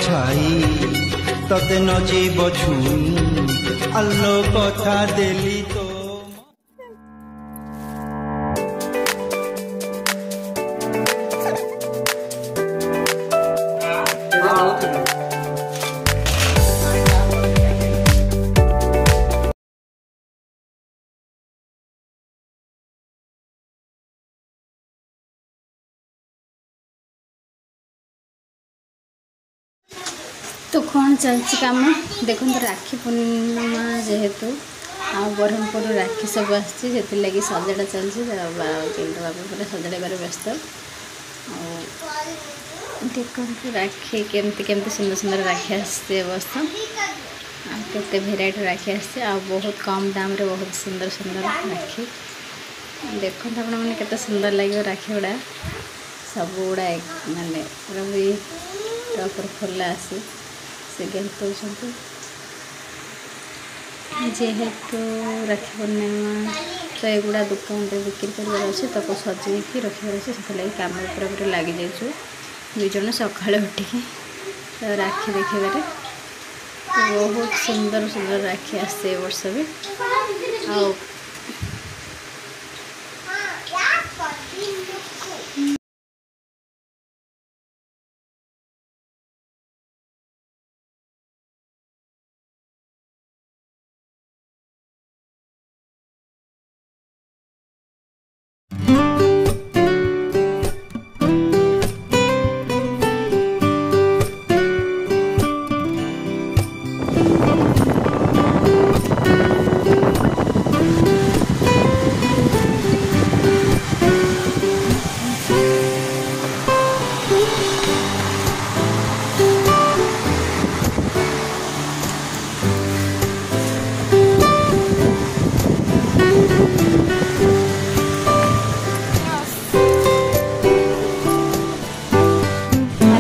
छाई तते न जीव छुई आलो कथा देली तो तो कौन चलती कम देखो तो राखी पूर्णिमा जेहेतु आ ब्रह्मपुर राखी सब आसी लगी सजाड़ा चलती बाबा पूरा सजाड़े व्यस्त देखो राखी केमती केमती सुंदर सुंदर राखी आसती अवस्था केते भेराइटी राखी आसती आ बहुत कम दाम रे बहुत सुंदर सुंदर राखी देखो आप मैंने केते सुंदर लगे राखी गुड़ा सब गुड़ा माने पूरा भी टपर खोला आसी से गेंद जेहेतु राखी पूर्णिमा तो युवा दुकान में बिक्री कर अच्छे तो सजेकी रखार अच्छे से कम पूरा लगी जाइए दुईज सका उठिकी तो राखी देखेबारे बहुत सुंदर सुंदर राखी आसते वर्ष भी आ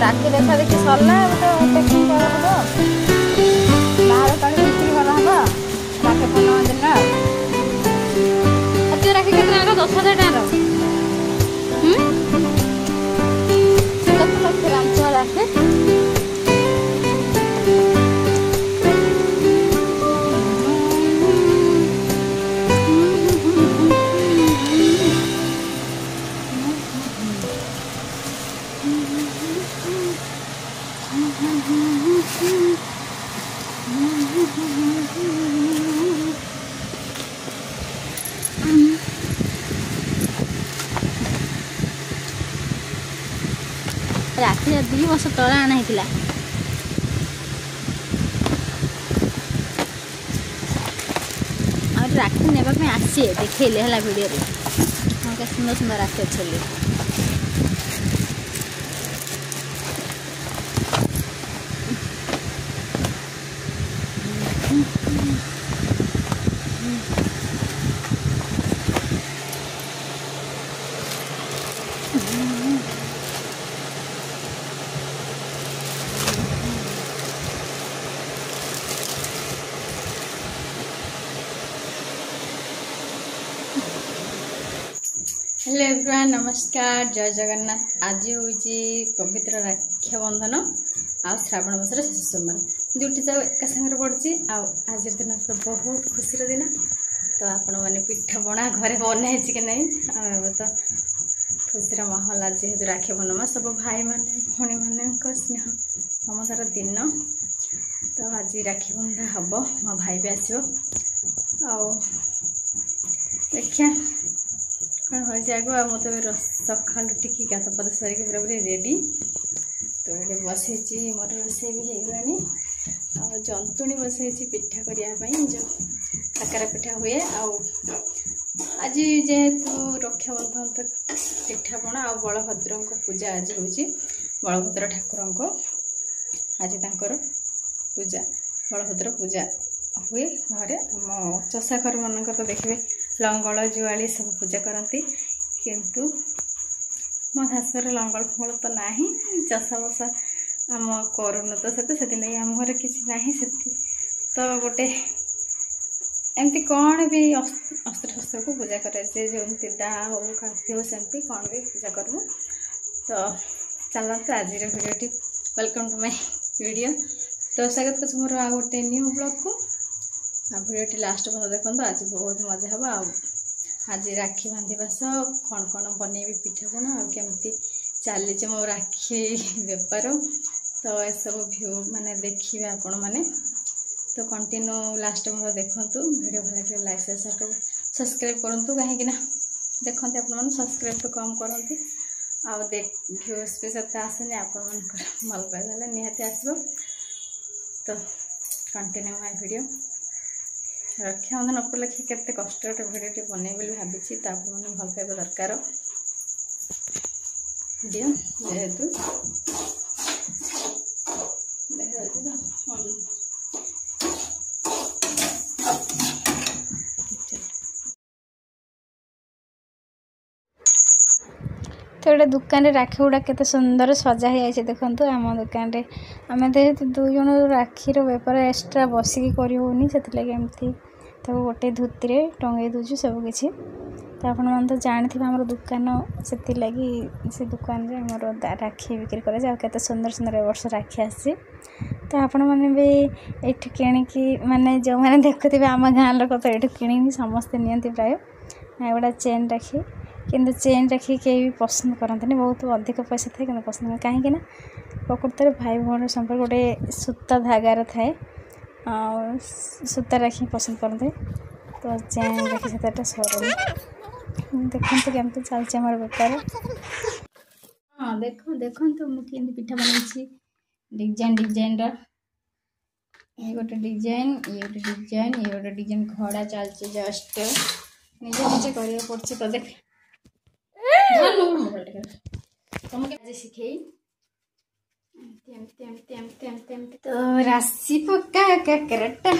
राखी देखा देखी सरला तो पैकिंग कर बाहर काढ़ बिक्री करा राखी पूर्णिमा दिन राखी के 10,000 टकर राखी राखी 2 वर्ष तला आना है राखी नेबा आसी देखले है वीडियो हाँ सुंदर सुंदर राखी अच्छे हेलो एवरीवन नमस्कार जय जगन्नाथ आज हूँ पवित्र राखी बंधन आ श्रावण मासर शेष सोमवार दुटी जाक एका सागर पड़ी आज दिन तो बहुत खुशी दिन तो आपण मैंने पिठापणा घरे बनाई कि नहीं तो खुशी माहौल आज जेहेतु राखी पूर्णिमा सब भाई मैंने भौणी मान स्नेह ममतार दिन तो आज राखी बंधा हम मो भाई भी आसो देखिया कौन हो जाएगा मत सका टिकी गात पद सरिक पूरा पूरी रेडी तो ये बसई मोर रोसे भी होगला जंतुणी बसई पिठा करने जो काकरा पिठा हुए आज जेहेतु रक्षाबंधन तो पिठापणा आ बलभद्र पूजा आज हूँ बलभद्र ठाकुर को आज तांकर पूजा बलभद्र पूजा हुए घरे आम चषा घर मान तो देखिए लंगल जुआली सब पूजा करती किंतु मो शाशुर लंगल फंगल तो ना चषा बसा आम करूनु तो से आम घर किसी ना तो गोटे एमती कौन भी अस्त्र शस्त्र को पूजा कराए जमती दाह हो काफी हो सेमती कौन भी पूजा करूँ तो चलते आज video welcome to my video. तो स्वागत कर मोर आ गोटे न्यू ब्लॉग को आ वीडियो लास्ट पर्यंत देखो। आज बहुत मजा हम आज राखी बांधवा सह कौन कौन बनैबी पिठापण आ केमती चली मो राखी बेपार। तो ए सब व्यू माने देखिए आपण मैंने तो कंटिन्यू लास्ट पर्यंत देखु। वीडियो भल लगे लाइक शेयर सब्सक्राइब करूँ कहीं देखते आप सब्सक्राइब तो कम करते व्यूज भी सत्य आसनी आपण भल पाइले निहाती आसो। तो कंटिन्यू माय वीडियो रक्षाबंधन उपलक्षे केते कष्ट वीडियो बने भावी तो आप भल पाइबा दरकार वीडियो जेहेतु तो ये दुकान राखी गुड़ा के सुंदर सजा हो देखु। आम दुकान आम दु जन राखीर बेपार एक्सट्रा बसिकी करनी से एमती तो गोटे धुती टंगे दूसु सबकि। तो आप जानते आम दुकान से लगी से दुकान रे मोर राखी बिक्री करे सुंदर सुंदर वर्ष राखी आसी। तो आपण मैंने भी ये किणिकी माने जो मैंने देखुवे आम गाँ लोक तो ये कि समस्ते नियंती प्राय गोटा चेन राखी किंतु चेन राखी कहीं भी पसंद करते बहुत अधिक पैसा थाए कि पसंद कहीं प्रकृत भाई भौणी संपर्क गोटे सूता धागार थाए सूता राखी पसंद करते। तो चेन राखी से सर देखते केमती चलती आम बेपार। हाँ देखो देखो मुझे पिठा बनाई डिजाइन डिजाइन ये गोटे डिजाइन ये गोटे डिजाइन ये गोटे डिजाइन घड़ा चलती जस्ट निजे निजे कर पड़े। तो देख तुमको शिखई तो राशि पक्का काकरटा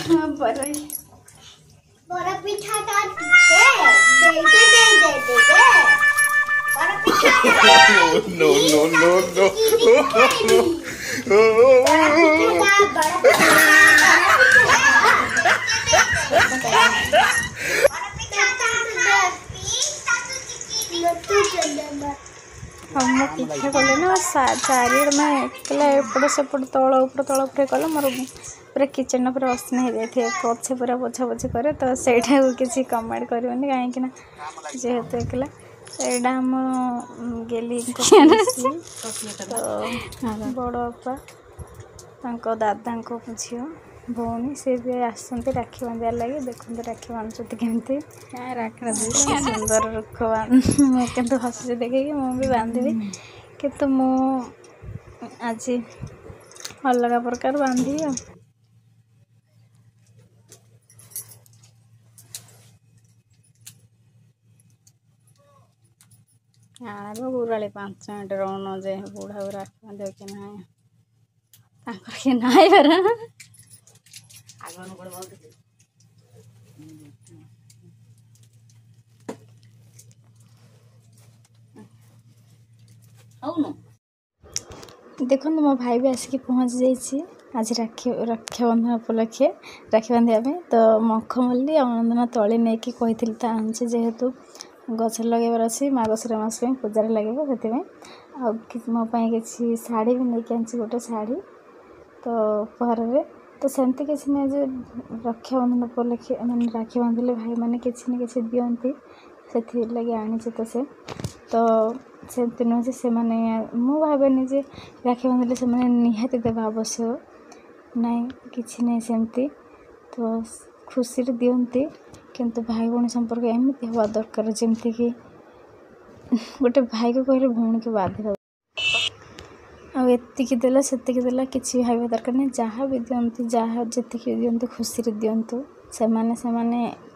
बड़ा पिठा दे हम पिठा कले ना चारिड़ में एकला एपट सेपट तल ऊपर कले मोर पूरा किचन पूरा असन हो जाए पछे पूरा पोछा पोछी करे। तो सहीटा किसी कमेंट करनी कहीं जेहेतु एकला एटा आम गेली तो बड़ बापा दादा झी भौणी सी भी आसती राखी बांधा लगे देखते राखी बांधुंट केमती राखी सुंदर रुख मुझे हसुचे देखिए मुझे बांधि कितु मु आज अलग प्रकार बांधि आने गुराली 5 मिनट रोन जे बुढ़ा राखी बांधे कि ना ना देखो मो भाई भी आसिक पहुँच जाइए आज रक्षाबंधन उपलक्षे राखी बांधा। तो मखमल्ली आनंदना तली नहीं कही आनचे जेहेतु गछ लगेबार अच्छी मार्गशीर मास पूजार लगे से मोपाई किसी शाढ़ी भी नहीं आनी गोटे शाढ़ी तो उपहार तो सेमती किसी ना जो रक्षाबंधन उपलक्षे मैंने राखी बांधिले भाई मैंने किसी न किसी दिखती से लगे आनी तो से तो सेमती नुहे से मैंने मु भावेनि जे राखी बांधिले से निहाती देवा आवश्यक नाई किसी नहीं सेमती तो खुशी दिखती किंतु भाई भौणी संपर्क एमती हवा दरकार जमती कि गोटे भाई को कहले भौणी को बाधिबा आतिकी देला सेतिकी देला किसी भाई दरकार नहीं जहाँ भी दिखती जहाँ जी दिखती खुशी दिंतु से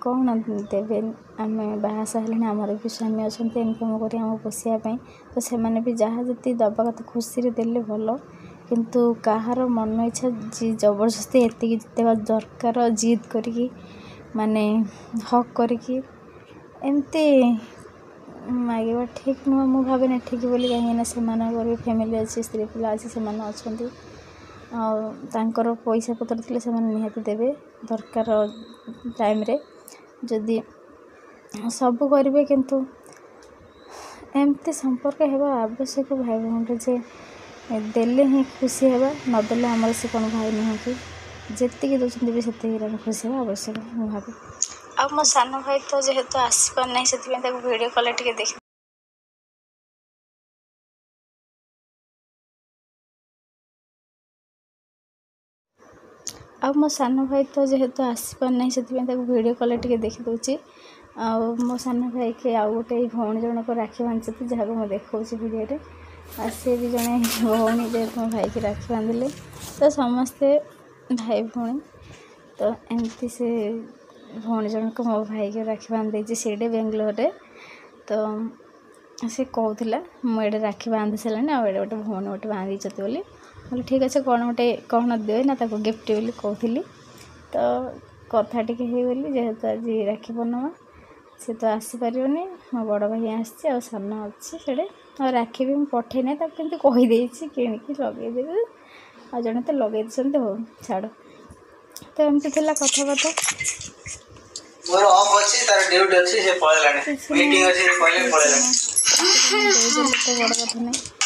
कौन देवे आम बाहासा आमर भी स्वामी अच्छा इनकम कर पोषापी तो से भी जहाँ जी दबा कथा खुशी देले भल किंतु कहार मन इच्छा जी जबरदस्ती एति देवा दरकार जिद करी माने हक करके एमती मांगवा ठीक नुह मु भावे ठीक बोली कहीं से फैमिली अच्छी स्त्री पिला अच्छी से आर पैसा पतर थे से निहाती देवे दरकार टाइम रे जदि सब करेंगे किंतु एमती संपर्क हेबा आवश्यक भाई भौणी जे देले ही खुशी हेबा नदेले आमर से कौन भाई नुह कि जी दूसरी भी से खुशी हेबा आवश्यक मुझे भावे आ मो सान भाई तो जेहेतु आसपार ना से वीडियो कॉल टे देख आ मो सान भाई तो जेहेतु आसपार ना से वीडियो कॉल टे देखी दूची आ मो सान भाई के आउ गोटे भौणी जनक राखी बांधती जहाँ को मुझे देखा वीडियो आ सी भी जड़े भौणी जे मो भाई की राखी बांधिले तो समस्ते भाई भौणी तो एमती से भौणी जनक मो भाई के राखी बांधे से बेंगलोर तो सी कहला मुझे राखी बांधि सारे आए गोटे भौणी गोटे बांधी बोली बोले ठीक अच्छे कौन गोटे कौन दे ना गिफ्ट बोली कहली तो कथा टी होगली जेहेतु आज राखी पूर्णिमा सी तो आसीपारे मो बड़ भाई आसी आ सान अच्छे से और राखी भी पठे ना कि कहीदे किणिकी लगेदेवी आ जड़े तो लगे हो छाड़ तो एमती थी कथबार्ता मोर ऑफ अछि तार ड्यूटी अछि से पळेलानी मीटिंग अछि पहिले पळेलानी तो बड़ कथा नहीं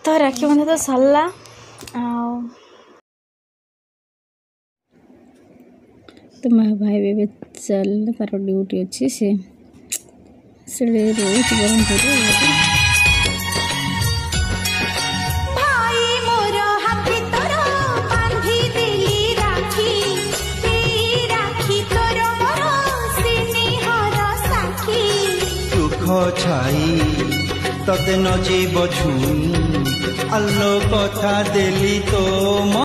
तो राखी बंधा तो सरला तो मैं भाई भी चल तार ड्यूटी अच्छी से रोज बरहमपुर छाई तते नजीब छुई आलो कथा देली तो